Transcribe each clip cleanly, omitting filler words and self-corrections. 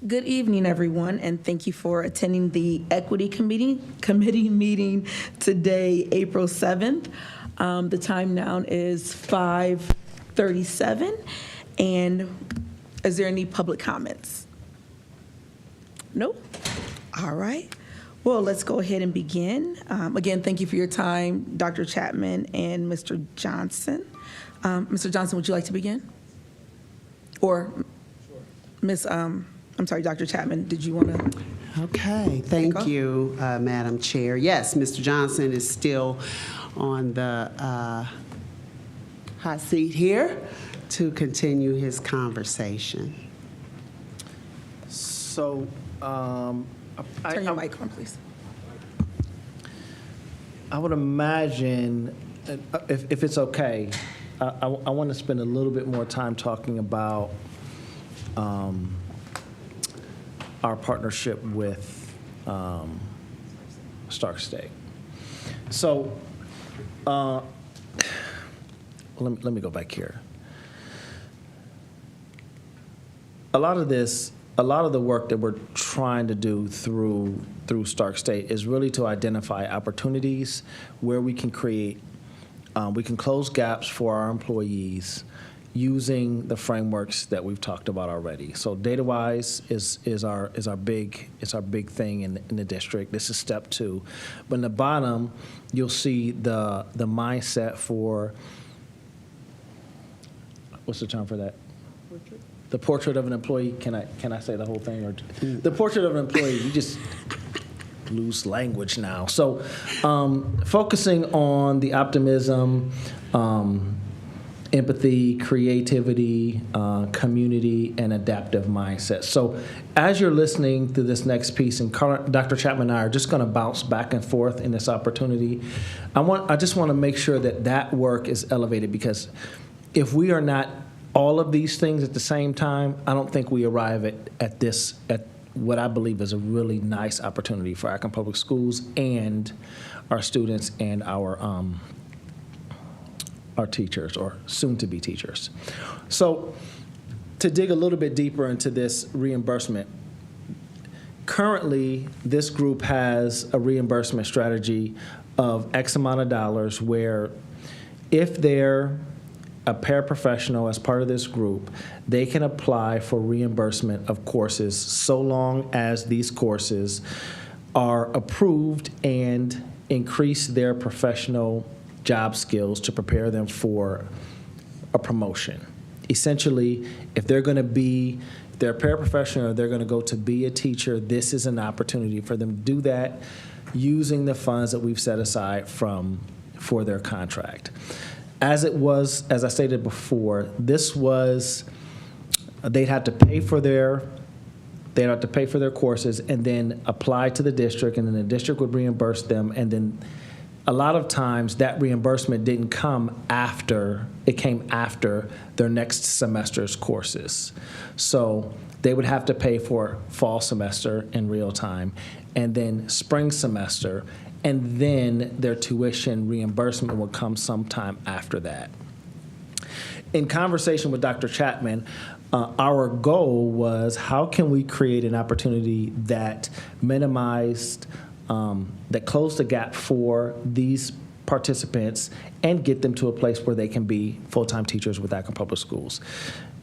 Good evening, everyone, and thank you for attending the Equity Committee meeting today, April 7th. The time now is 5:37, and is there any public comments? No? All right. Well, let's go ahead and begin. Again, thank you for your time, Dr. Chapman and Mr. Johnson. Mr. Johnson, would you like to begin? Or Ms. I'm sorry, Dr. Chapman, did you want to? Okay, thank you, Madam Chair. Yes, Mr. Johnson is still on the hot seat here to continue his conversation. So, Turn your mic on, please. I would imagine, if it's okay, I want to spend a little bit more time talking about our partnership with Stark State. So, let me go back here. A lot of the work that we're trying to do through Stark State is really to identify opportunities where we can we can close gaps for our employees using the frameworks that we've talked about already. So data-wise is our big thing in the district. This is step 2. But in the bottom, you'll see the mindset for, what's the term for that? Portrait? The portrait of an employee. Can I say the whole thing? Or the portrait of an employee? You just lose language now. So focusing on the optimism, empathy, creativity, community, and adaptive mindset. So as you're listening to this next piece, and Dr. Chapman and I are just going to bounce back and forth in this opportunity, I just want to make sure that work is elevated, because if we are not all of these things at the same time, I don't think we arrive at what I believe is a really nice opportunity for Akron Public Schools and our students and our teachers, or soon-to-be teachers. So to dig a little bit deeper into this reimbursement, currently this group has a reimbursement strategy of X amount of dollars, where if they're a paraprofessional as part of this group, they can apply for reimbursement of courses so long as these courses are approved and increase their professional job skills to prepare them for a promotion. Essentially, if they're a paraprofessional, or they're going to go to be a teacher, this is an opportunity for them to do that using the funds that we've set aside for their contract. As I stated before, they'd have to pay for their courses and then apply to the district, and then the district would reimburse them, and then a lot of times that reimbursement didn't come after, it came after their next semester's courses. So they would have to pay for fall semester in real time, and then spring semester, and then their tuition reimbursement will come sometime after that. In conversation with Dr. Chapman, our goal was, how can we create an opportunity that minimized, that closed the gap for these participants and get them to a place where they can be full-time teachers with Akron Public Schools.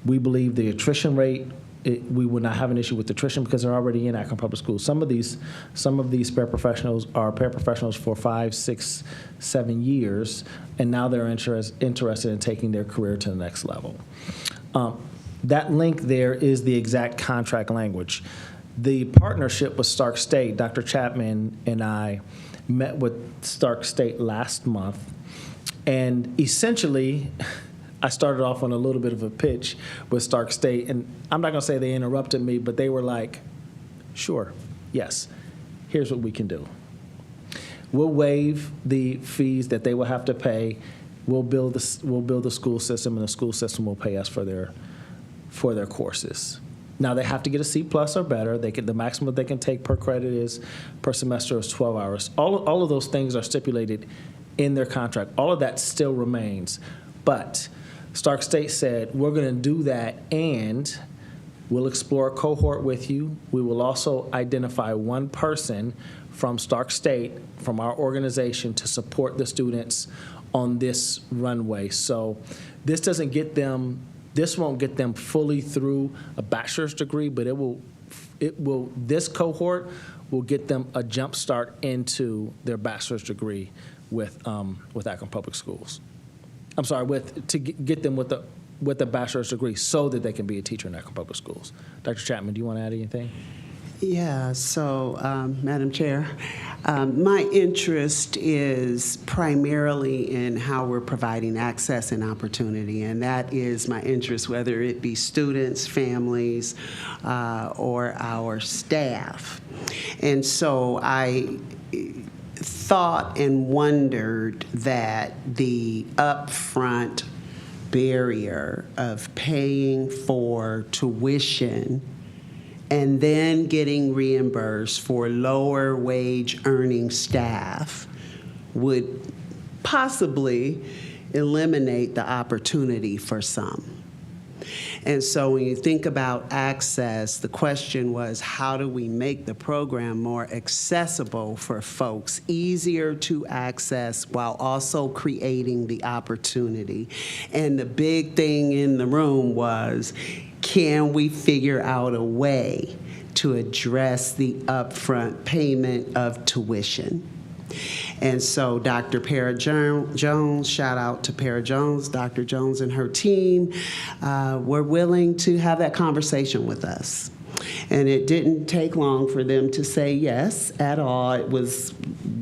We believe the attrition rate, we would not have an issue with attrition because they're already in Akron Public Schools. Some of these paraprofessionals are paraprofessionals for 5, 6, 7 years, and now they're interested in taking their career to the next level. That link there is the exact contract language. The partnership with Stark State, Dr. Chapman and I met with Stark State last month, and essentially, I started off on a little bit of a pitch with Stark State, and I'm not going to say they interrupted me, but they were like, sure, yes, here's what we can do. We'll waive the fees that they will have to pay. We'll build the school system, and the school system will pay us for their courses. Now, they have to get a C+ or better. The maximum they can take per credit per semester is 12 hours. All of those things are stipulated in their contract. All of that still remains. But Stark State said, we're going to do that, and We'll explore a cohort with you. We will also identify one person from Stark State, from our organization, to support the students on this runway. So this won't get them fully through a bachelor's degree, but this cohort will get them a jump start into their bachelor's degree with Akron Public Schools. I'm sorry, to get them with a bachelor's degree so that they can be a teacher in Akron Public Schools. Dr. Chapman, do you want to add anything? Yeah, so, Madam Chair, my interest is primarily in how we're providing access and opportunity, and that is my interest, whether it be students, families, or our staff. And so I thought and wondered that the upfront barrier of paying for tuition and then getting reimbursed for lower wage earning staff would possibly eliminate the opportunity for some. And so when you think about access, the question was, how do we make the program more accessible for folks, easier to access while also creating the opportunity? And the big thing in the room was, can we figure out a way to address the upfront payment of tuition? And so Dr. Para Jones, shout out to Para Jones, Dr. Jones and her team, were willing to have that conversation with us. And it didn't take long for them to say yes at all. It was,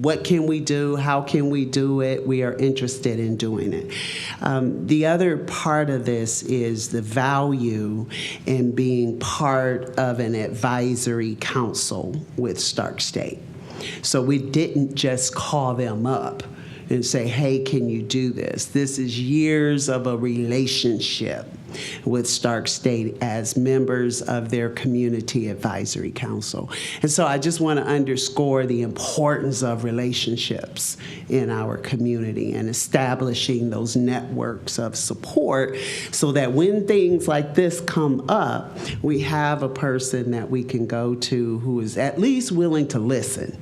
what can we do? How can we do it? We are interested in doing it. The other part of this is the value in being part of an advisory council with Stark State. So we didn't just call them up and say, hey, can you do this? This is years of a relationship with Stark State as members of their community advisory council. And so I just want to underscore the importance of relationships in our community and establishing those networks of support so that when things like this come up, we have a person that we can go to who is at least willing to listen.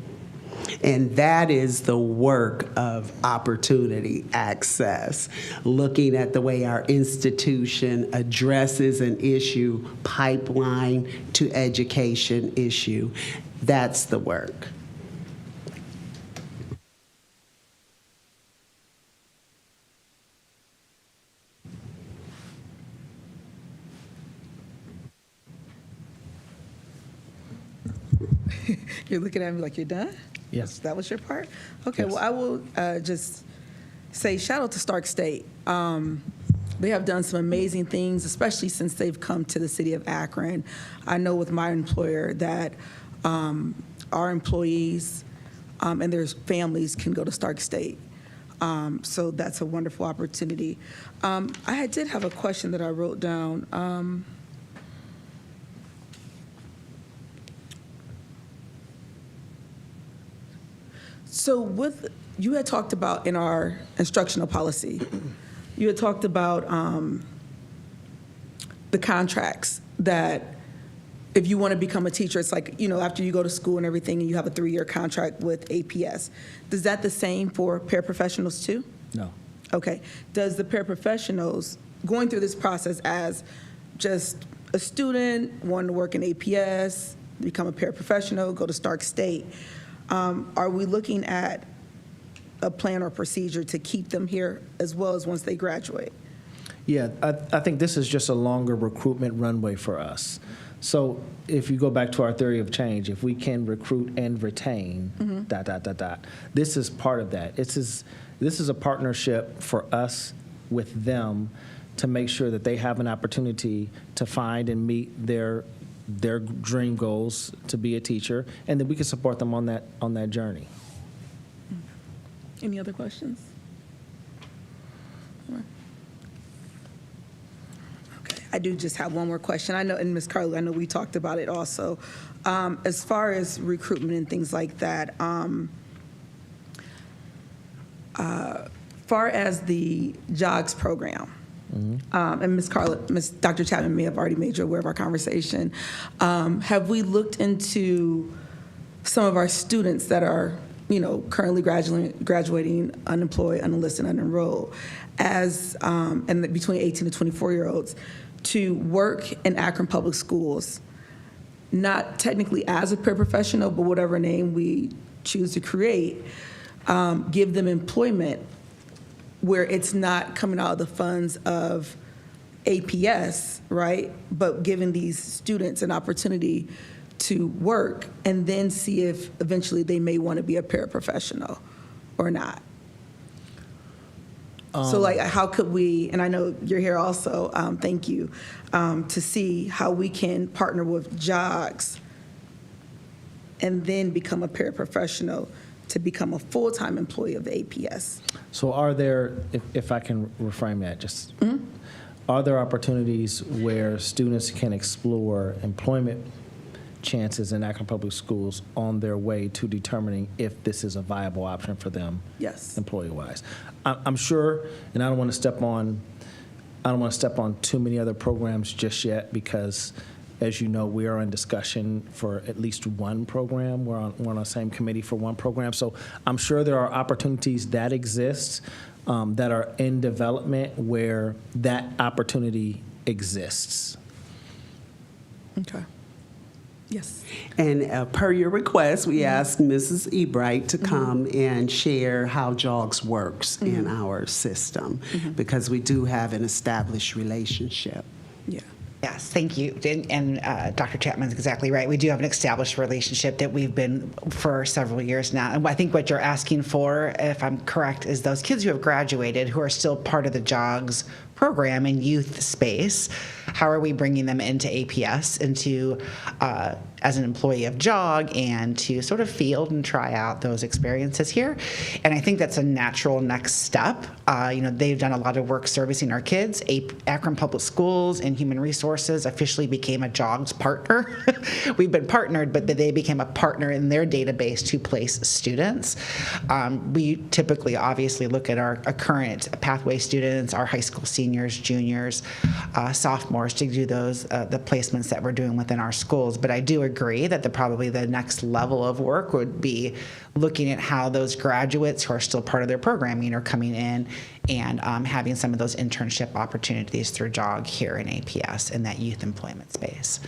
And that is the work of opportunity access, looking at the way our institution addresses an issue, pipeline to education issue. That's the work. You're looking at me like you're done? Yes. That was your part? Okay, Yes. well, I will just say shout out to Stark State. They have done some amazing things, especially since they've come to the city of Akron. I know with my employer that our employees and their families can go to Stark State. So that's a wonderful opportunity. I did have a question that I wrote down. So you had talked about in our instructional policy, you had talked about the contracts that if you want to become a teacher, it's like, after you go to school and everything and you have a 3-year contract with APS. Is that the same for paraprofessionals too? No. Okay. Does the paraprofessionals going through this process as just a student wanting to work in APS, become a paraprofessional, go to Stark State, are we looking at a plan or procedure to keep them here as well as once they graduate? Yeah, I think this is just a longer recruitment runway for us. So if you go back to our theory of change, if we can recruit and retain, this is part of that. This is a partnership for us with them to make sure that they have an opportunity to find and meet their dream goals to be a teacher, and that we can support them on that journey. Any other questions? Okay, I do just have one more question. I know, and Ms. Carly, I know we talked about it also. As far as recruitment and things like that, far as the JOGS program, and Ms. Dr. Chapman may have already made you aware of our conversation. Have we looked into some of our students that are, currently graduating unemployed, unenlisted, unenrolled, as and between 18 to 24-year-olds, to work in Akron Public Schools, not technically as a paraprofessional, but whatever name we choose to create, give them employment where it's not coming out of the funds of APS, right? But giving these students an opportunity to work and then see if eventually they may want to be a paraprofessional or not. So like, how could we, and I know you're here also, thank you, to see how we can partner with JOGs and then become a paraprofessional to become a full-time employee of the APS. So are there, if I can reframe that, are there opportunities where students can explore employment chances in Akron Public Schools on their way to determining if this is a viable option for them? Yes. Employee-wise, I'm sure, and I don't want to step on too many other programs just yet because, as you know, we are in discussion for at least one program. We're on the same committee for one program. So I'm sure there are opportunities that exist that are in development where that opportunity exists. Okay. Yes. And per your request, we asked Mrs. Ebright to come and share how JOGS works in our system because we do have an established relationship. Yeah. Yes, thank you. And Dr. Chapman's exactly right. We do have an established relationship that we've been for several years now. And I think what you're asking for, if I'm correct, is those kids who have graduated who are still part of the JOGS program in youth space. How are we bringing them into APS, into as an employee of JOG, and to sort of field and try out those experiences here? And I think that's a natural next step. They've done a lot of work servicing our kids. Akron Public Schools and Human Resources officially became a JOGS partner. We've been partnered, but they became a partner in their database to place students. We typically, obviously, look at our current pathway students, our high school seniors, juniors, sophomores, to do those the placements that we're doing within our schools. But I do agree that probably the next level of work would be looking at how those graduates who are still part of their programming are coming in and having some of those internship opportunities through JOG here in APS in that youth employment space.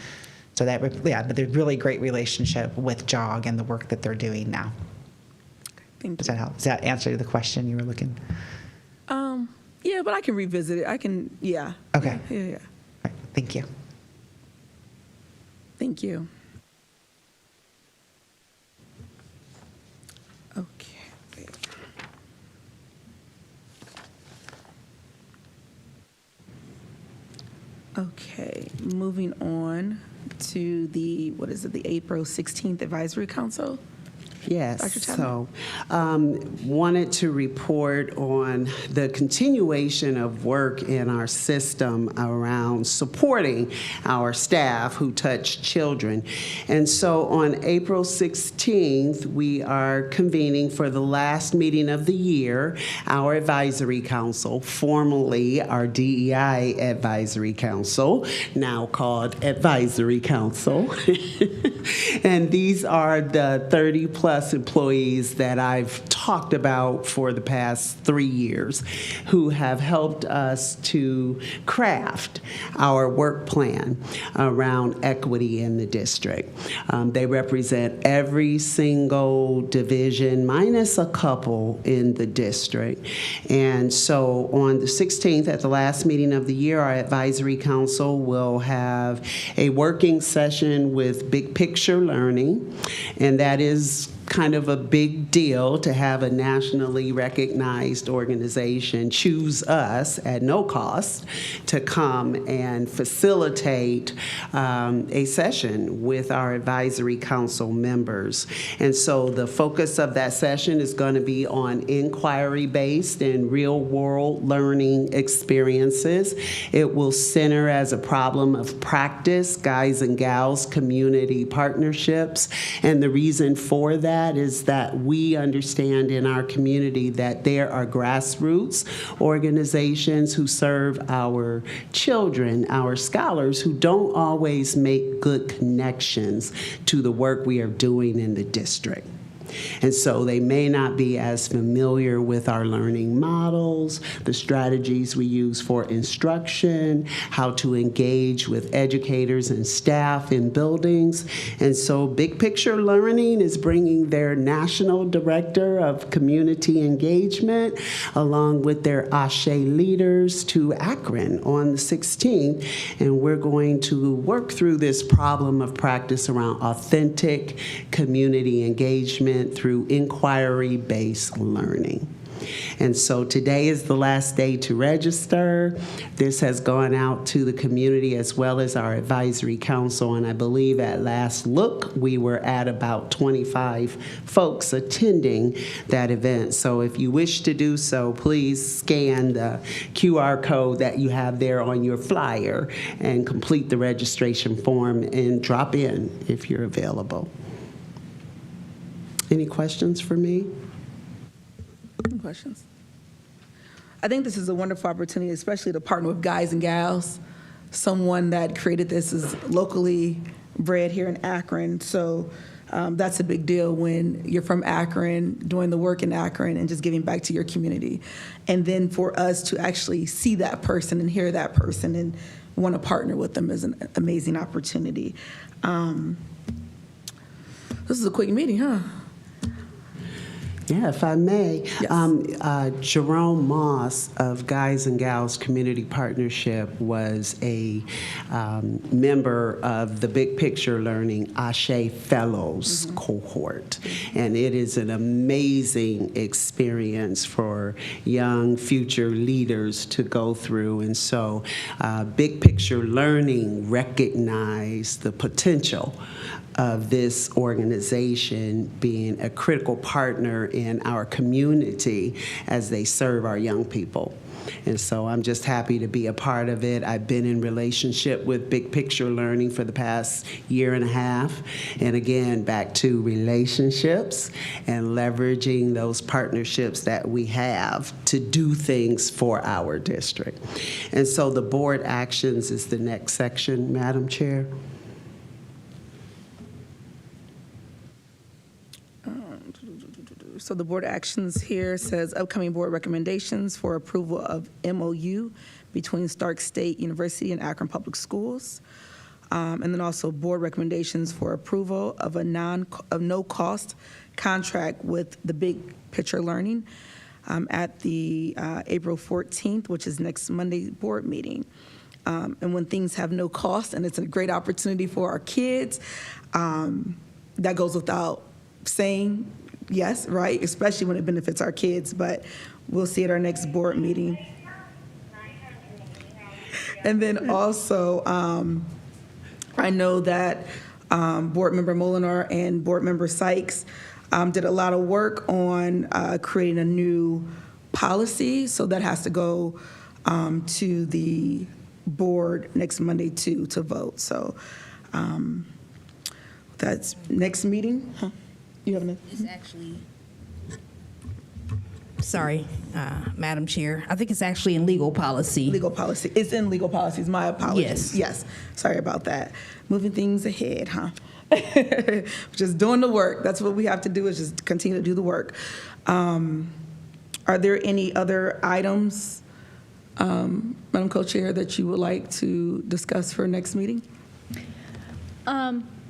So that would, but there's really great relationship with JOG and the work that they're doing now. Thank you. Does that help? Does that answer the question you were looking? Yeah, but I can revisit it. Yeah. Okay. Yeah. All right, thank you. Thank you. Okay. Okay, moving on to the April 16th Advisory Council? Yes, Dr. Chapman? so wanted to report on the continuation of work in our system around supporting our staff who touch children. And so on April 16th, we are convening for the last meeting of the year our advisory council, formerly our DEI advisory council, now called Advisory Council. And these are the 30+ employees that I've talked about for the past 3 years who have helped us to craft our work plan around equity in the district. They represent every single division minus a couple in the district. And so on the 16th, at the last meeting of the year, our advisory council will have a working session with big picture learning, and that is kind of a big deal to have a nationally recognized organization choose us at no cost to come and facilitate a session with our advisory council members. And so the focus of that session is going to be on inquiry-based and real-world learning experiences. It will center as a problem of practice, guys and gals community partnerships, and the reason for that that is that we understand in our community that there are grassroots organizations who serve our children, our scholars, who don't always make good connections to the work we are doing in the district. And so they may not be as familiar with our learning models, the strategies we use for instruction, how to engage with educators and staff in buildings. And so Big Picture Learning is bringing their National Director of Community Engagement along with their ASHE leaders to Akron on the 16th. And we're going to work through this problem of practice around authentic community engagement through inquiry-based learning. And so today is the last day to register. This has gone out to the community as well as our advisory council, and I believe at last look, we were at about 25 folks attending that event. So if you wish to do so, please scan the QR code that you have there on your flyer and complete the registration form and drop in if you're available. Any questions for me? Any questions? I think this is a wonderful opportunity, especially to partner with Guys and Gals. Someone that created this is locally bred here in Akron, so that's a big deal when you're from Akron, doing the work in Akron, and just giving back to your community. And then for us to actually see that person and hear that person and want to partner with them is an amazing opportunity. This is a quick meeting, huh? Yeah, if I may. Yes. Jerome Moss of Guys and Gals Community Partnership was a member of the Big Picture Learning ASHE Fellows cohort. And it is an amazing experience for young future leaders to go through. And so Big Picture Learning recognized the potential of this organization being a critical partner in our community as they serve our young people. And so I'm just happy to be a part of it. I've been in relationship with Big Picture Learning for the past year and a half. And again, back to relationships and leveraging those partnerships that we have to do things for our district. And so the board actions is the next section, Madam Chair. So the board actions here says upcoming board recommendations for approval of MOU between Stark State University and Akron Public Schools. And then also board recommendations for approval of a no-cost contract with the Big Picture Learning at the April 14th, which is next Monday board meeting. And when things have no cost and it's a great opportunity for our kids, that goes without saying. Yes, right, especially when it benefits our kids, but we'll see at our next board meeting. And then also, I know that Board Member Molinar and Board Member Sykes did a lot of work on creating a new policy, so that has to go to the board next Monday to vote. So that's next meeting. Huh? You have enough? It's actually, sorry, Madam Chair. I think it's actually in legal policy. Legal policy. It's in legal policies. My apologies. Yes. Yes. Sorry about that. Moving things ahead, huh? Just doing the work. That's what we have to do, is just continue to do the work. Are there any other items, Madam Co-Chair, that you would like to discuss for next meeting?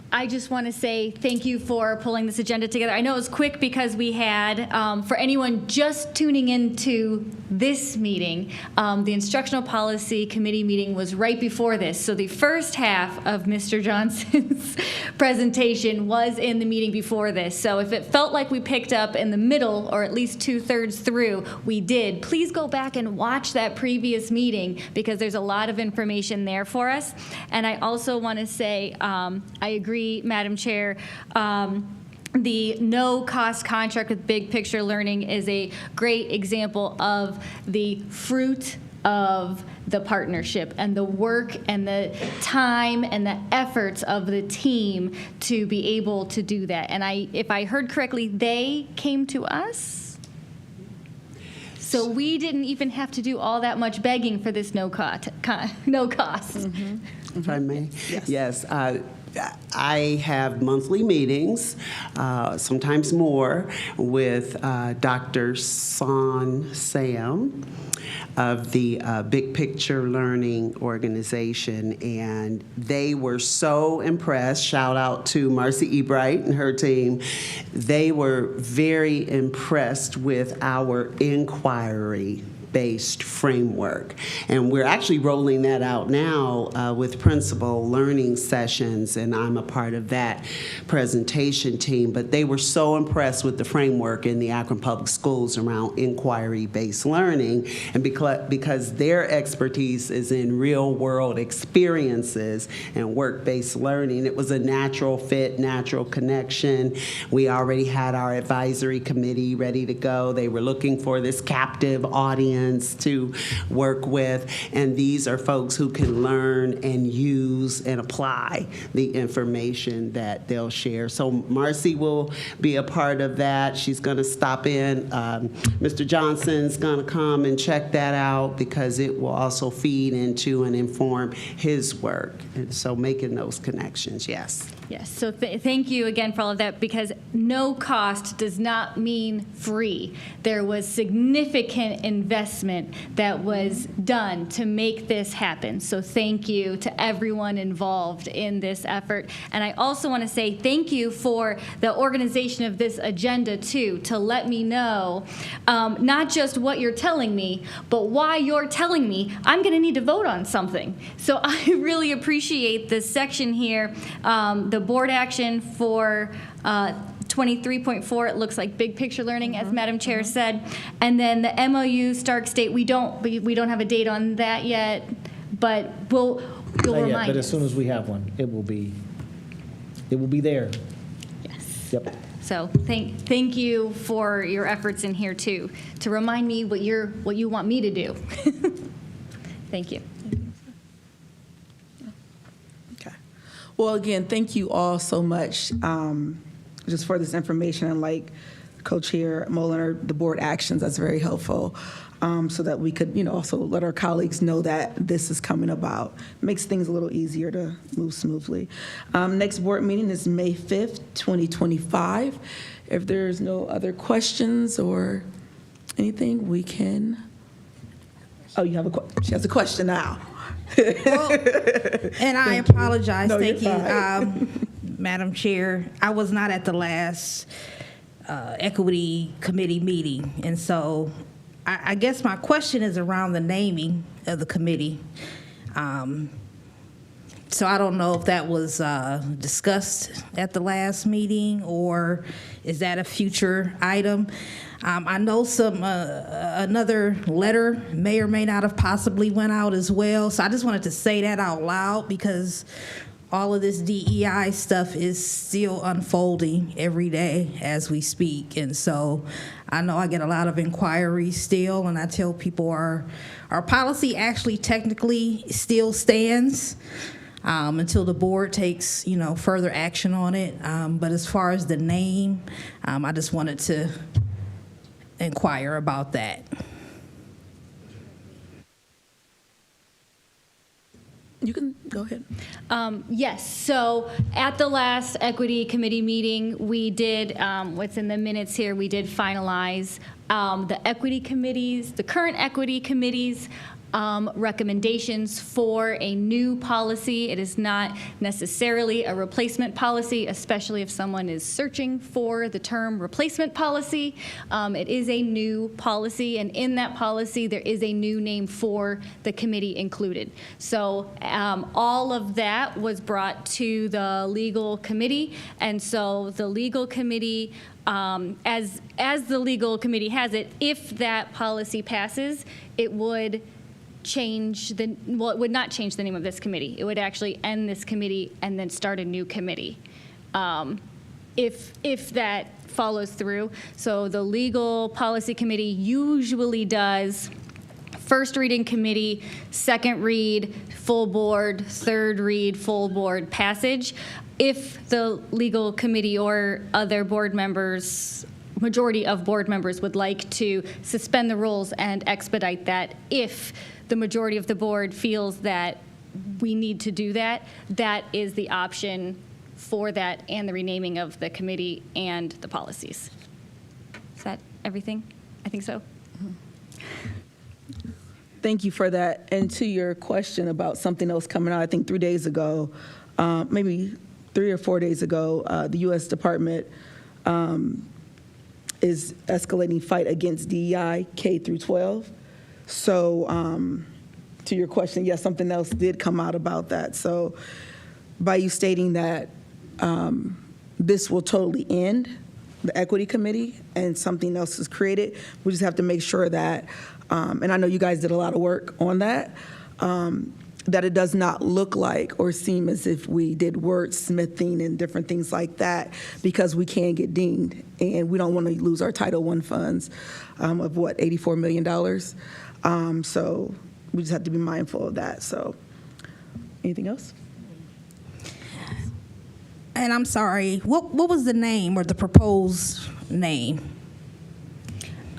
I just want to say thank you for pulling this agenda together. I know it was quick because we had, for anyone just tuning into this meeting, the Instructional Policy Committee meeting was right before this. So the first half of Mr. Johnson's presentation was in the meeting before this. So if it felt like we picked up in the middle, or at least 2/3 through, we did. Please go back and watch that previous meeting, because there's a lot of information there for us. And I also want to say, I agree, Madam Chair, the no-cost contract with Big Picture Learning is a great example of the fruit of the partnership and the work and the time and the efforts of the team to be able to do that. And if I heard correctly, they came to us? So we didn't even have to do all that much begging for this no cost. If I may? Yes. I have monthly meetings, sometimes more, with Dr. Son Sam of the Big Picture Learning Organization, and they were so impressed. Shout out to Marcy Ebright and her team. They were very impressed with our inquiry-based framework. And we're actually rolling that out now with principal learning sessions, and I'm a part of that presentation team. But they were so impressed with the framework in the Akron Public Schools around inquiry-based learning, and because their expertise is in real-world experiences and work-based learning, it was a natural fit, natural connection. We already had our advisory committee ready to go. They were looking for this captive audience to work with, and these are folks who can learn and use and apply the information that they'll share. So Marcy will be a part of that. She's going to stop in. Mr. Johnson's going to come and check that out because it will also feed into and inform his work. And so making those connections, yes. Yes, so thank you again for all of that, because no cost does not mean free. There was significant investment that was done to make this happen. So thank you to everyone involved in this effort. And I also want to say thank you for the organization of this agenda too, to let me know not just what you're telling me, but why you're telling me I'm going to need to vote on something. So I really appreciate this section here. The board action for 23.4, it looks like big picture learning, as Madam Chair said, and then the MOU Stark State. We don't have a date on that yet, but you'll remind us. But as soon as we have one, it will be there. Yes. Yep. So thank you for your efforts in here too, to remind me what you want me to do. Thank you. Well, again, thank you all so much just for this information. And like Co-Chair Molinar, the board actions, that's very helpful so that we could, also let our colleagues know that this is coming about. Makes things a little easier to move smoothly. Next board meeting is May 5th, 2025. If there's no other questions or anything, we can. Oh, she has a question now. Well, and I apologize. No, Thank you, fine. Madam Chair. I was not at the last equity committee meeting, and so I guess my question is around the naming of the committee. So I don't know if that was discussed at the last meeting, or is that a future item? I know another letter may or may not have possibly went out as well. So I just wanted to say that out loud, because all of this DEI stuff is still unfolding every day as we speak. And so I know I get a lot of inquiries still, and I tell people our policy actually technically still stands until the board takes, further action on it. But as far as the name, I just wanted to inquire about that. You can go ahead. Yes, so at the last equity committee meeting, we did, what's in the minutes here, we did finalize the equity committees, the current equity committees, recommendations for a new policy. It is not necessarily a replacement policy, especially if someone is searching for the term replacement policy. It is a new policy, and in that policy, there is a new name for the committee included. So all of that was brought to the legal committee, and so the legal committee, as the legal committee has it, if that policy passes, it would it would not change the name of this committee. It would actually end this committee and then start a new committee, if that follows through. So the legal policy committee usually does first read in committee, second read, full board, third read, full board passage. If the legal committee or other board members, majority of board members would like to suspend the rules and expedite that, if the majority of the board feels that we need to do that, that is the option for that and the renaming of the committee and the policies. Is that everything? I think so. Thank you for that. And to your question about something else coming out, I think 3 days ago, maybe 3 or 4 days ago, the U.S. Department is escalating fight against DEI K through 12. So to your question, yes, something else did come out about that. So by you stating that this will totally end the equity committee and something else is created, we just have to make sure that, and I know you guys did a lot of work on that, that it does not look like or seem as if we did wordsmithing and different things like that, because we can get dinged and we don't want to lose our Title I funds of what, $84 million. So we just have to be mindful of that. So anything else? And I'm sorry, what was the name or the proposed name?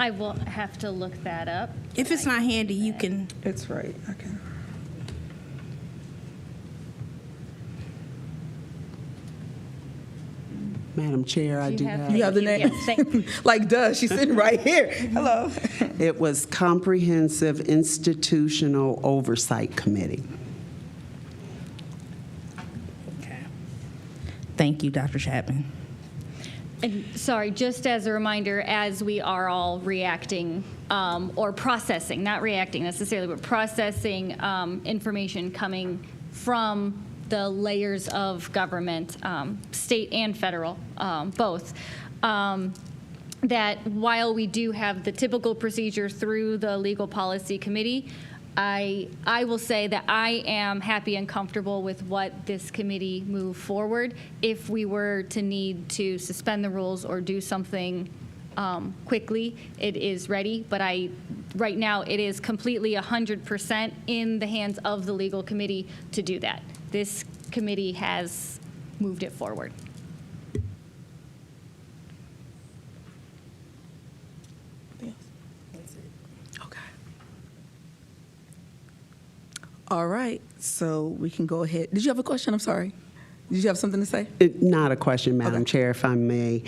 I will have to look that up. If it's not handy, you can. It's right. Okay. Madam Chair, I do have. You have the name? Yes, thank you. Like, duh, she's sitting right here. Hello. It was Comprehensive Institutional Oversight Committee. Okay. Thank you, Dr. Chapman. And sorry, just as a reminder, as we are all reacting or processing, not reacting necessarily, but processing information coming from the layers of government, state and federal, both, that while we do have the typical procedure through the Legal Policy Committee, I will say that I am happy and comfortable with what this committee moved forward. If we were to need to suspend the rules or do something quickly, it is ready. But right now, it is completely 100% in the hands of the legal committee to do that. This committee has moved it forward. Okay. All right, so we can go ahead. Did you have a question? I'm sorry. Did you have something to say? Not a question, Madam Chair, if I may.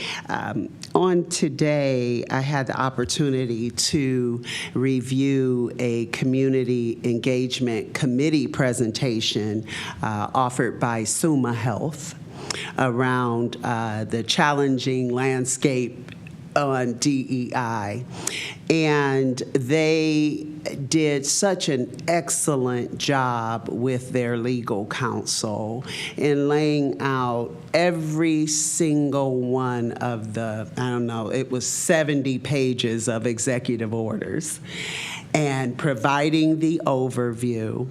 On today, I had the opportunity to review a community engagement committee presentation offered by Summa Health around the challenging landscape on DEI. And they did such an excellent job with their legal counsel in laying out every single one of the, it was 70 pages of executive orders, and providing the overview,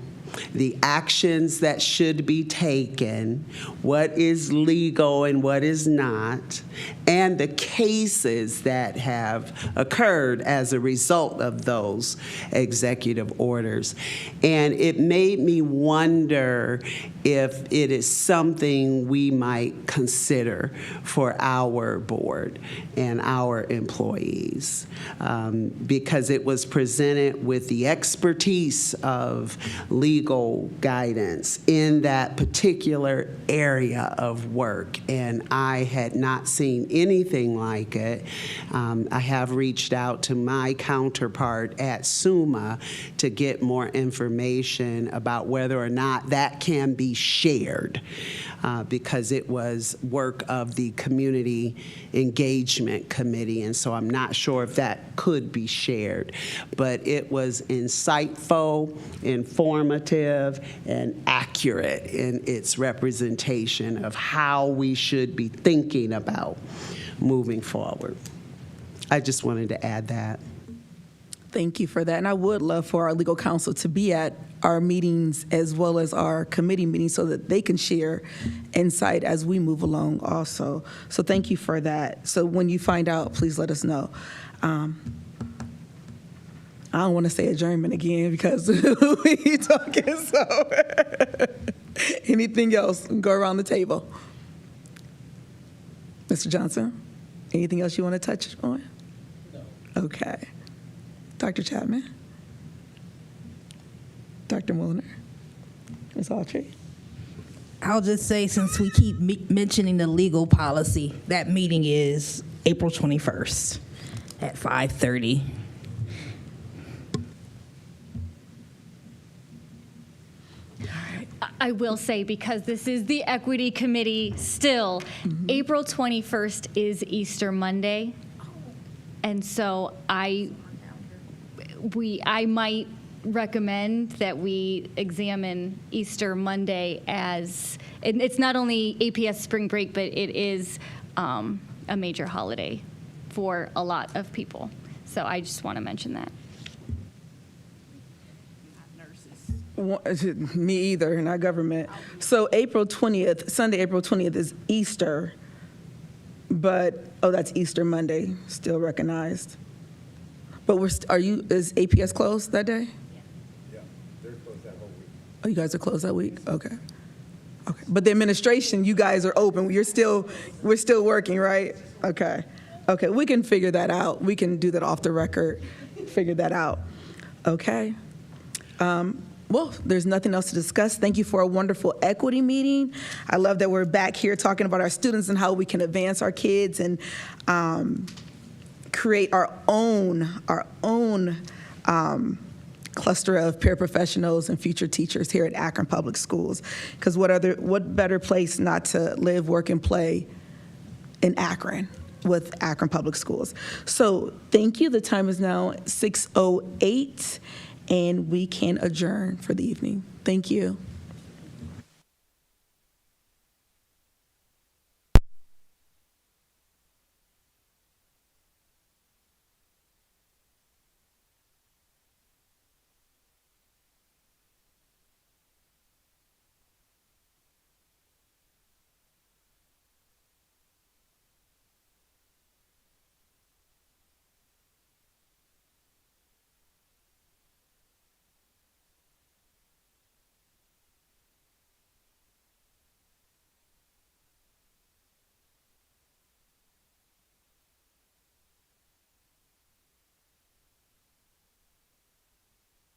the actions that should be taken, what is legal and what is not, and the cases that have occurred as a result of those executive orders. And it made me wonder if it is something we might consider for our board and our employees, because it was presented with the expertise of legal guidance in that particular area of work, and I had not seen anything like it. I have reached out to my counterpart at Summa to get more information about whether or not that can be shared, because it was work of the Community Engagement Committee, and so I'm not sure if that could be shared. But it was insightful, informative, and accurate in its representation of how we should be thinking about moving forward. I just wanted to add that. Thank you for that. And I would love for our legal counsel to be at our meetings as well as our committee meetings so that they can share insight as we move along also. So thank you for that. So when you find out, please let us know. I don't want to say adjournment again because we talking, so. Anything else? Go around the table. Mr. Johnson, anything else you want to touch on? No. Okay. Dr. Chapman? Dr. Mulliner? Ms. Autry? I'll just say, since we keep mentioning the legal policy, that meeting is April 21st at 5:30. I will say, because this is the Equity Committee still, April 21st is Easter Monday. And so I might recommend that we examine Easter Monday as, it's not only APS spring break, but it is a major holiday for a lot of people. So I just want to mention that. Me either, not government. So April 20th, Sunday, April 20th is Easter, but, oh, that's Easter Monday, still recognized. But is APS closed that day? Yeah, they're closed that whole week. Oh, you guys are closed that week? Okay. Okay. But the administration, you guys are open. We're still working, right? Okay. Okay, we can figure that out. We can do that off the record, figure that out. Okay. Well, there's nothing else to discuss. Thank you for a wonderful equity meeting. I love that we're back here talking about our students and how we can advance our kids and create our own cluster of paraprofessionals and future teachers here at Akron Public Schools. Because what better place not to live, work, and play in Akron with Akron Public Schools. So thank you. The time is now 6:08. And we can adjourn for the evening. Thank you.